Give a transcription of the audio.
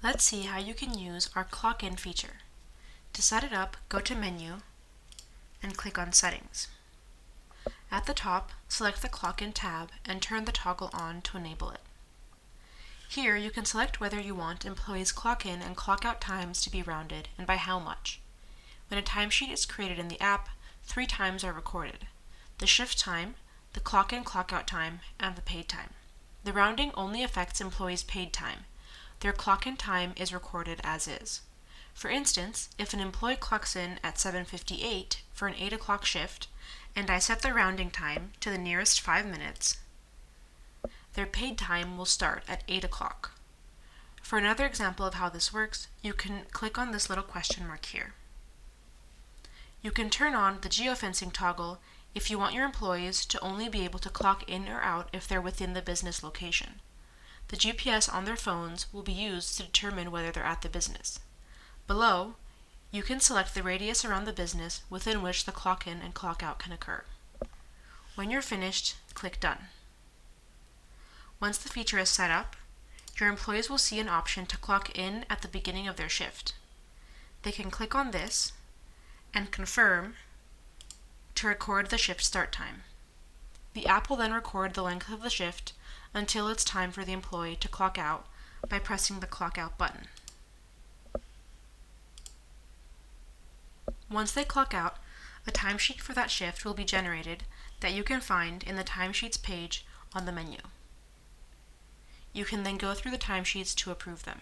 Let's see how you can use our Clock In feature. To set it up, go to Menu and click on Settings. At the top, select the Clock In tab and turn the toggle on to enable it. Here you can select whether you want employees' clock in and clock out times to be rounded and by how much. When a timesheet is created in the app, 3 times are recorded: the shift time, the clock in clock out time, and the paid time. The rounding only affects employees' paid time. Their clock in time is recorded as is. For instance, if an employee clocks in at 7:58 for an 8 o'clock shift, and I set the rounding time to the nearest 5 minutes, their paid time will start at 8 o'clock. For another example of how this works, you can click on this little question mark here. You can turn on the geofencing toggle if you want your employees to only be able to clock in or out if they're within the business location. The GPS on their phones will be used to determine whether they're at the business. Below, you can select the radius around the business within which the clock in and clock out can occur. When you're finished, click Done. Once the feature is set up, your employees will see an option to clock in at the beginning of their shift. They can click on this and confirm to record the shift start time. The app will then record the length of the shift until it's time for the employee to clock out by pressing the Clock Out button. Once they clock out, a timesheet for that shift will be generated that you can find in the Timesheets page on the menu. You can then go through the timesheets to approve them.